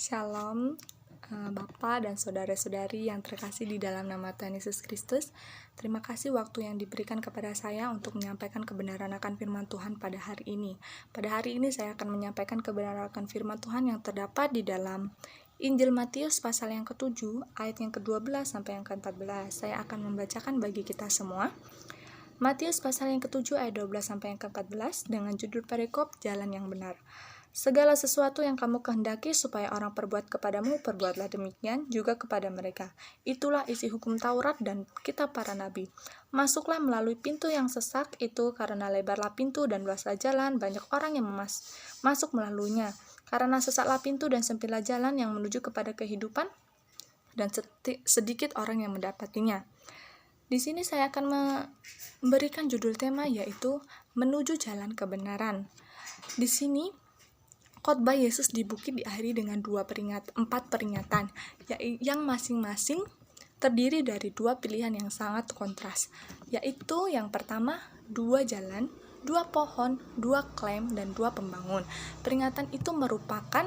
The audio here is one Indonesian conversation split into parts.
Shalom, Bapak dan saudara-saudari yang terkasih di dalam nama Tuhan Yesus Kristus. Terima kasih waktu yang diberikan kepada saya untuk menyampaikan kebenaran akan firman Tuhan pada hari ini. Pada hari ini saya akan menyampaikan kebenaran akan firman Tuhan yang terdapat di dalam Injil Matius pasal yang ke-7, ayat yang ke-12 sampai yang ke-14. Saya akan membacakan bagi kita semua. Matius pasal yang ke-7 ayat 12 sampai yang ke-14 dengan judul perikop Jalan yang Benar. Segala sesuatu yang kamu kehendaki supaya orang perbuat kepadamu, perbuatlah demikian juga kepada mereka. Itulah isi hukum Taurat dan kitab para nabi. Masuklah melalui pintu yang sesak itu, karena lebarlah pintu dan luaslah jalan, banyak orang yang masuk melaluinya. Karena sesaklah pintu dan sempitlah jalan yang menuju kepada kehidupan, dan sedikit orang yang mendapatinya. Di sini saya akan memberikan judul tema, yaitu menuju jalan kebenaran. Di sini khotbah Yesus di bukit diakhiri dengan 4 peringatan yang masing-masing terdiri dari 2 pilihan yang sangat kontras, yaitu yang pertama 2 jalan, 2 pohon, 2 klaim, dan 2 pembangun. Peringatan itu merupakan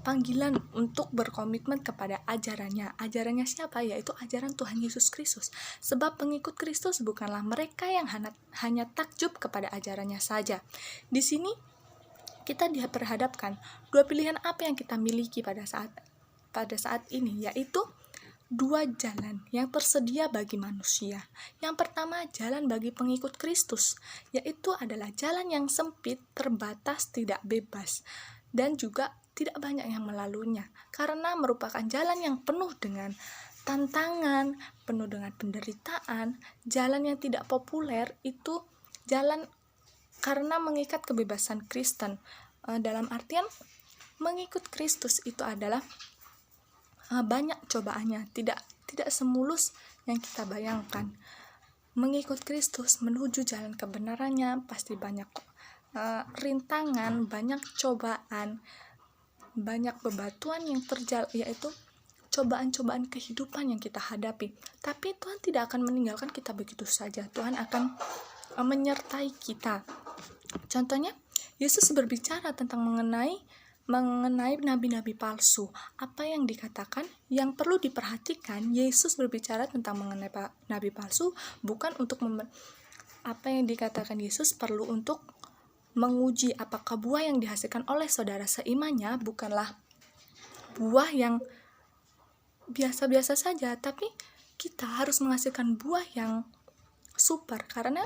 panggilan untuk berkomitmen kepada ajarannya. Ajarannya siapa? Yaitu ajaran Tuhan Yesus Kristus. Sebab pengikut Kristus bukanlah mereka yang hanya takjub kepada ajarannya saja. Di sini kita diperhadapkan 2 pilihan apa yang kita miliki pada saat ini, yaitu 2 jalan yang tersedia bagi manusia. Yang pertama, jalan bagi pengikut Kristus, yaitu adalah jalan yang sempit, terbatas, tidak bebas, dan juga tidak banyak yang melaluinya, karena merupakan jalan yang penuh dengan tantangan, penuh dengan penderitaan, jalan yang tidak populer. Itu jalan karena mengikat kebebasan Kristen. Dalam artian mengikut Kristus itu adalah banyak cobaannya, tidak semulus yang kita bayangkan. Mengikut Kristus menuju jalan kebenarannya pasti banyak rintangan, banyak cobaan, banyak bebatuan yang terjal, yaitu cobaan-cobaan kehidupan yang kita hadapi. Tapi Tuhan tidak akan meninggalkan kita begitu saja. Tuhan akan menyertai kita. Contohnya, Yesus berbicara tentang mengenai nabi-nabi palsu. Apa yang dikatakan? Yang perlu diperhatikan, Yesus berbicara tentang mengenai nabi palsu bukan untuk apa yang dikatakan Yesus perlu untuk menguji apakah buah yang dihasilkan oleh saudara seimannya bukanlah buah yang biasa-biasa saja, tapi kita harus menghasilkan buah yang super, karena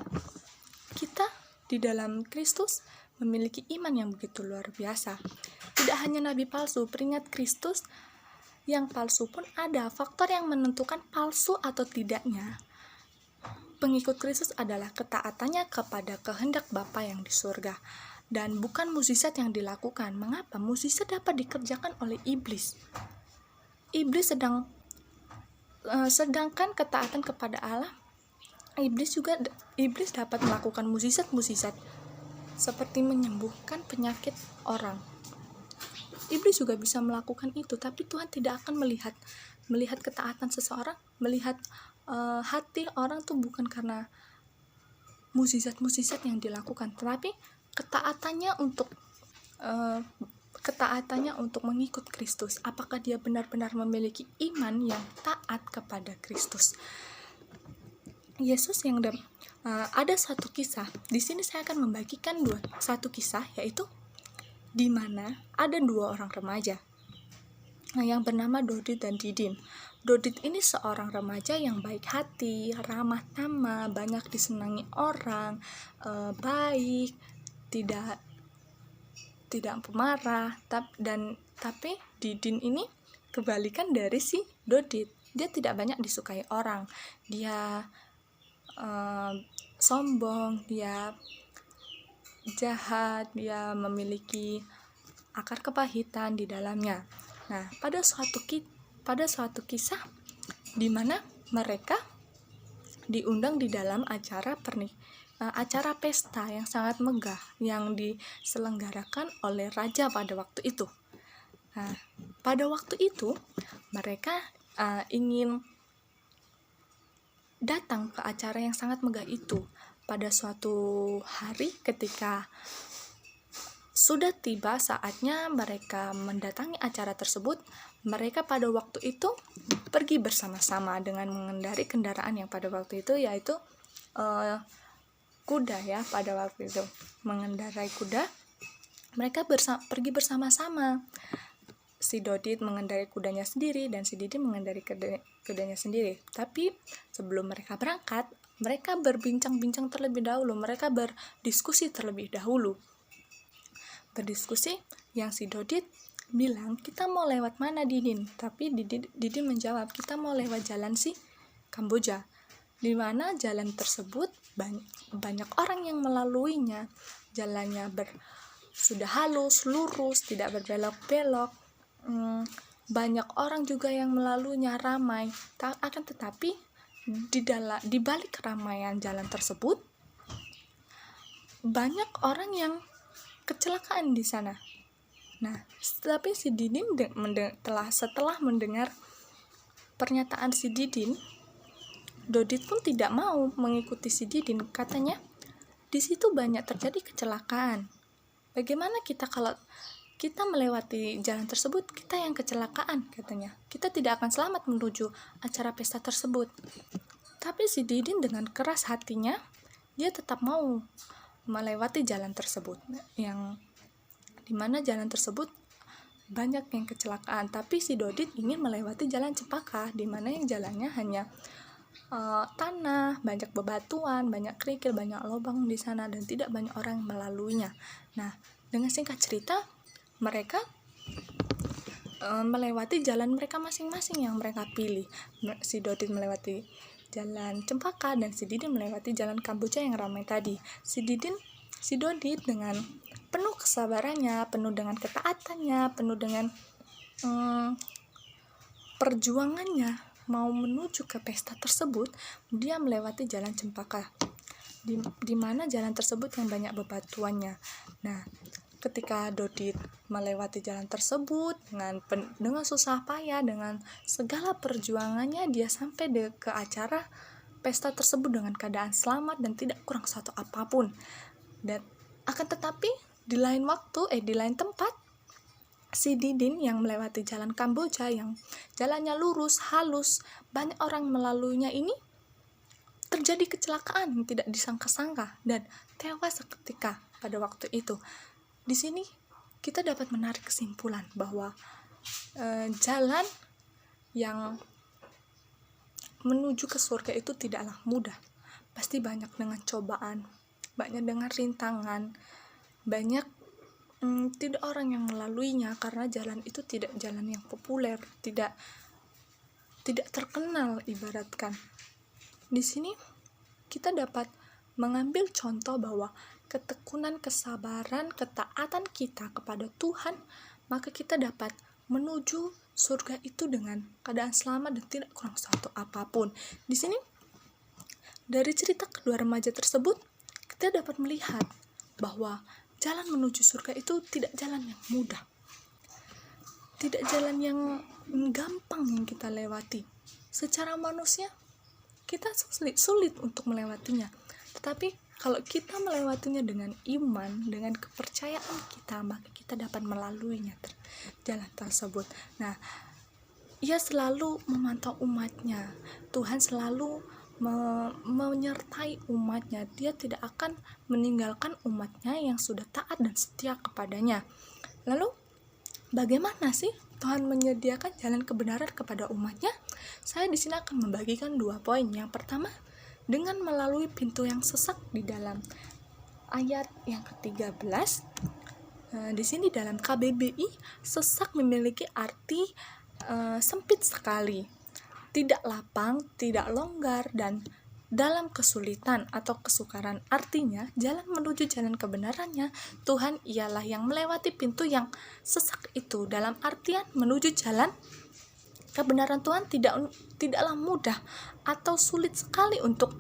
kita di dalam Kristus memiliki iman yang begitu luar biasa. Tidak hanya nabi palsu, peringat Kristus yang palsu pun ada. Faktor yang menentukan palsu atau tidaknya pengikut Kristus adalah ketaatannya kepada kehendak Bapa yang di surga, dan bukan mukjizat yang dilakukan. Mengapa? Mukjizat dapat dikerjakan oleh iblis. Sedangkan ketaatan kepada Allah, iblis dapat melakukan mukjizat seperti menyembuhkan penyakit orang. Iblis juga bisa melakukan itu, tapi Tuhan tidak akan melihat ketaatan seseorang, melihat hati orang tuh bukan karena mukjizat yang dilakukan, tetapi ketaatannya untuk mengikut Kristus. Apakah dia benar-benar memiliki iman yang taat kepada Kristus? Yesus yang ada satu kisah. Di sini saya akan membagikan satu kisah, yaitu di mana ada 2 orang remaja yang bernama Dodit dan Didin. Dodit ini seorang remaja yang baik hati, ramah tamah, banyak disenangi orang, baik, tidak pemarah. Tapi Didin ini kebalikan dari si Dodit. Dia tidak banyak disukai orang. Dia sombong, dia jahat, dia memiliki akar kepahitan di dalamnya. Nah, pada suatu kisah di mana mereka diundang di dalam acara pesta yang sangat megah yang diselenggarakan oleh raja pada waktu itu. Nah, pada waktu itu mereka ingin datang ke acara yang sangat megah itu pada suatu hari ketika sudah tiba saatnya mereka mendatangi acara tersebut. Mereka pada waktu itu pergi bersama-sama dengan mengendarai kendaraan yang pada waktu itu yaitu kuda ya. Pada waktu itu mengendarai kuda, mereka pergi bersama-sama. Si Dodit mengendarai kudanya sendiri dan si Didin mengendarai kudanya sendiri. Tapi sebelum mereka berangkat, mereka berbincang-bincang terlebih dahulu. Mereka berdiskusi terlebih dahulu. Berdiskusi yang si Dodit bilang, kita mau lewat mana Didin? Tapi Didin menjawab, kita mau lewat jalan si Kamboja, di mana jalan tersebut banyak orang yang melaluinya. Jalannya sudah halus, lurus, tidak berbelok-belok. Banyak orang juga yang melaluinya, ramai. Akan tetapi di balik keramaian jalan tersebut banyak orang yang kecelakaan di sana. Nah, tapi si Didin setelah mendengar pernyataan si Didin, Dodit pun tidak mau mengikuti si Didin. Katanya, di situ banyak terjadi kecelakaan. Bagaimana kita kalau kita melewati jalan tersebut, kita yang kecelakaan, katanya. Kita tidak akan selamat menuju acara pesta tersebut. Tapi si Didin dengan keras hatinya, dia tetap mau melewati jalan tersebut, yang dimana jalan tersebut banyak yang kecelakaan. Tapi si Dodit ingin melewati jalan Cempaka, dimana yang jalannya hanya tanah, banyak bebatuan, banyak kerikil, banyak lubang di sana dan tidak banyak orang melaluinya. Nah, dengan singkat cerita, mereka melewati jalan mereka masing-masing yang mereka pilih. Si Dodit melewati jalan Cempaka dan si Didin melewati jalan Kamboja yang ramai tadi. Si Dodit dengan penuh kesabarannya, penuh dengan ketaatannya, penuh dengan perjuangannya mau menuju ke pesta tersebut, dia melewati jalan Cempaka, di mana jalan tersebut yang banyak bebatuannya. Nah, ketika Dodit melewati jalan tersebut dengan susah payah, dengan segala perjuangannya, dia sampai ke acara pesta tersebut dengan keadaan selamat dan tidak kurang satu apapun. Dan akan tetapi di lain tempat, si Didin yang melewati jalan Kamboja yang jalannya lurus, halus, banyak orang melaluinya ini, terjadi kecelakaan yang tidak disangka-sangka dan tewas seketika pada waktu itu. Di sini kita dapat menarik kesimpulan bahwa jalan yang menuju ke surga itu tidaklah mudah. Pasti banyak dengan cobaan, banyak dengan rintangan, banyak tidak orang yang melaluinya karena jalan itu tidak jalan yang populer, tidak terkenal ibaratkan. Di sini kita dapat mengambil contoh bahwa ketekunan, kesabaran, ketaatan kita kepada Tuhan, maka kita dapat menuju surga itu dengan keadaan selamat dan tidak kurang satu apapun. Di sini dari cerita kedua remaja tersebut, kita dapat melihat bahwa jalan menuju surga itu tidak jalan yang mudah, tidak jalan yang gampang yang kita lewati. Secara manusia kita sulit untuk melewatinya, tetapi kalau kita melewatinya dengan iman, dengan kepercayaan kita, maka kita dapat melaluinya jalan tersebut. Nah, Ia selalu memantau umatnya. Tuhan selalu menyertai umatnya. Dia tidak akan meninggalkan umatnya yang sudah taat dan setia kepadanya. Lalu, bagaimana sih Tuhan menyediakan jalan kebenaran kepada umatnya? Saya di sini akan membagikan 2 poin. Yang pertama, dengan melalui pintu yang sesak di dalam ayat yang ke-13. Di sini dalam KBBI, sesak memiliki arti sempit sekali, tidak lapang, tidak longgar, dan dalam kesulitan atau kesukaran. Artinya, jalan menuju jalan kebenarannya, Tuhan ialah yang melewati pintu yang sesak itu. Dalam artian menuju jalan kebenaran Tuhan tidaklah mudah atau sulit sekali untuk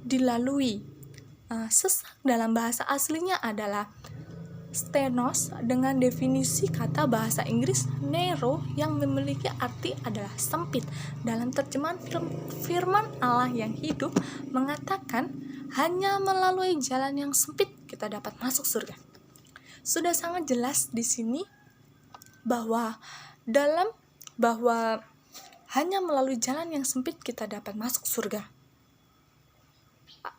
dilalui. Sesak dalam bahasa aslinya adalah stenos dengan definisi kata bahasa Inggris narrow yang memiliki arti adalah sempit. Dalam terjemahan firman Allah yang hidup mengatakan hanya melalui jalan yang sempit kita dapat masuk surga. Sudah sangat jelas di sini bahwa hanya melalui jalan yang sempit kita dapat masuk surga.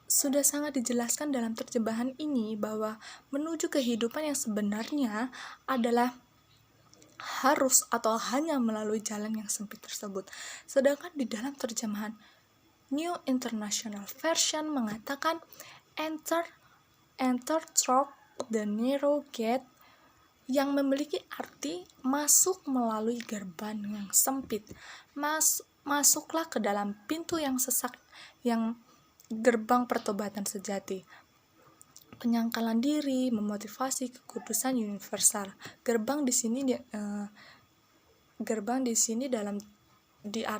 Sudah sangat dijelaskan dalam terjemahan ini bahwa menuju kehidupan yang sebenarnya adalah harus atau hanya melalui jalan yang sempit tersebut. Sedangkan di dalam terjemahan New International Version mengatakan enter through the narrow gate, yang memiliki arti masuk melalui gerbang yang sempit. Masuklah ke dalam pintu yang sesak, yang gerbang pertobatan sejati, penyangkalan diri, memotivasi kekudusan universal. Gerbang di sini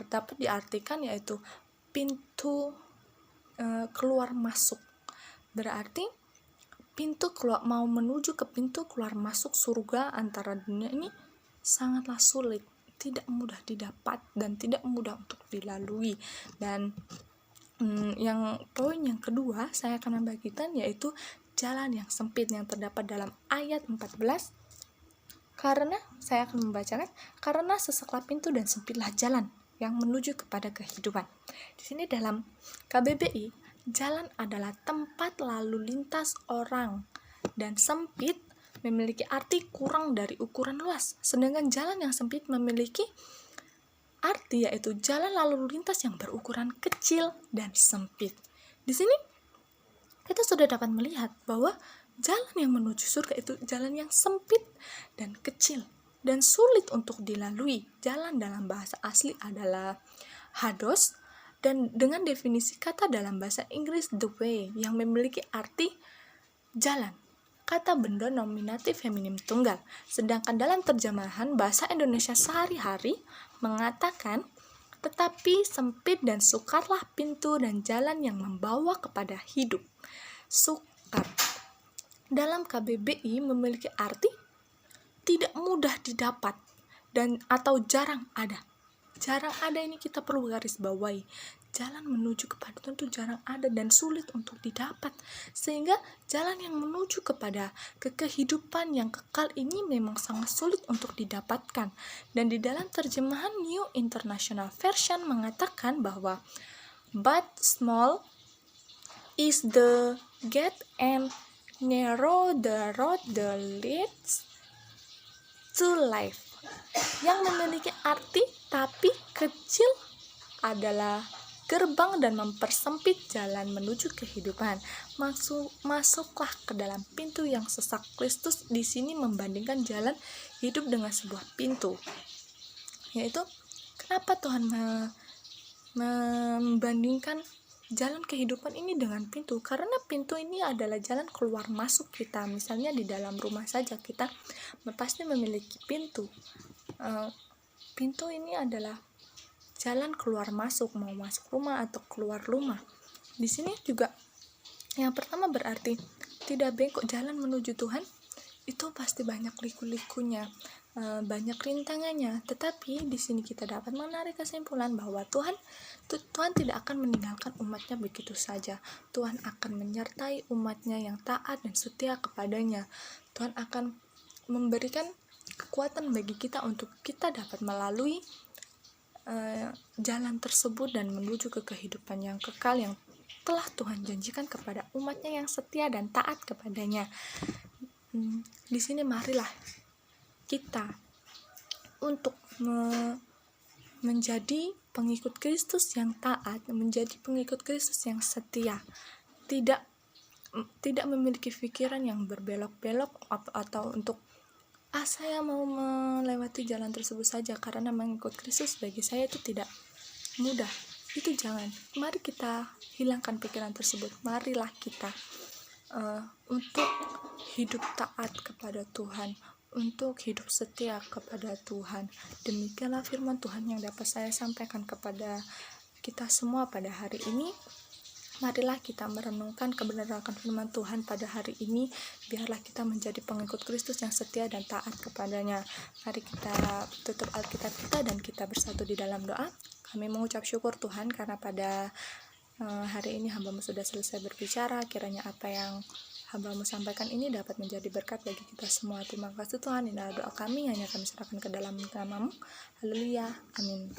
dapat diartikan yaitu pintu keluar masuk. Berarti mau menuju ke pintu keluar masuk surga antara dunia ini sangatlah sulit, tidak mudah didapat dan tidak mudah untuk dilalui. Dan poin yang kedua saya akan membagikan yaitu jalan yang sempit yang terdapat dalam ayat 14. Karena saya akan membacakan, karena sesaklah pintu dan sempitlah jalan yang menuju kepada kehidupan. Di sini dalam KBBI, jalan adalah tempat lalu lintas orang, dan sempit memiliki arti kurang dari ukuran luas. Sedangkan jalan yang sempit memiliki arti yaitu jalan lalu lintas yang berukuran kecil dan sempit. Di sini kita sudah dapat melihat bahwa jalan yang menuju surga itu jalan yang sempit dan kecil dan sulit untuk dilalui. Jalan dalam bahasa asli adalah hados, dan dengan definisi kata dalam bahasa Inggris the way, yang memiliki arti jalan. Kata benda nominatif feminim tunggal. Sedangkan dalam terjemahan bahasa Indonesia sehari-hari mengatakan, tetapi sempit dan sukarlah pintu dan jalan yang membawa kepada hidup. Sukar dalam KBBI memiliki arti tidak mudah didapat dan atau jarang ada. Jarang ada ini kita perlu garis bawahi. Jalan menuju kepada Tuhan itu jarang ada dan sulit untuk didapat. Sehingga jalan yang menuju kepada kehidupan yang kekal ini memang sangat sulit untuk didapatkan. Dan di dalam terjemahan New International Version mengatakan bahwa but small is the gate and narrow the road that leads to life, yang memiliki arti tapi kecil adalah gerbang dan mempersempit jalan menuju kehidupan. Masuklah ke dalam pintu yang sesak. Kristus di sini membandingkan jalan hidup dengan sebuah pintu. Yaitu kenapa Tuhan membandingkan jalan kehidupan ini dengan pintu? Karena pintu ini adalah jalan keluar masuk kita. Misalnya di dalam rumah saja kita pasti memiliki pintu. Pintu ini adalah jalan keluar masuk, mau masuk rumah atau keluar rumah. Di sini juga yang pertama berarti tidak bengkok. Jalan menuju Tuhan itu pasti banyak liku-likunya, banyak rintangannya. Tetapi di sini kita dapat menarik kesimpulan bahwa Tuhan tidak akan meninggalkan umatnya begitu saja. Tuhan akan menyertai umatnya yang taat dan setia kepadanya. Tuhan akan memberikan kekuatan bagi kita untuk kita dapat melalui jalan tersebut dan menuju ke kehidupan yang kekal yang telah Tuhan janjikan kepada umatnya yang setia dan taat kepadanya. Di sini marilah kita untuk menjadi pengikut Kristus yang taat, menjadi pengikut Kristus yang setia, tidak memiliki pikiran yang berbelok-belok atau untuk saya mau melewati jalan tersebut saja karena mengikut Kristus bagi saya itu tidak mudah. Itu jangan. Mari kita hilangkan pikiran tersebut. Marilah kita untuk hidup taat kepada Tuhan, untuk hidup setia kepada Tuhan. Demikianlah firman Tuhan yang dapat saya sampaikan kepada kita semua pada hari ini. Marilah kita merenungkan kebenaran firman Tuhan pada hari ini. Biarlah kita menjadi pengikut Kristus yang setia dan taat kepadanya. Mari kita tutup Alkitab kita dan kita bersatu di dalam doa. Kami mengucap syukur Tuhan karena pada hari ini hamba-Mu sudah selesai berbicara. Kiranya apa yang hamba-Mu sampaikan ini dapat menjadi berkat bagi kita semua. Terima kasih Tuhan, inilah doa kami, hanya kami serahkan ke dalam nama-Mu. Haleluya, amin.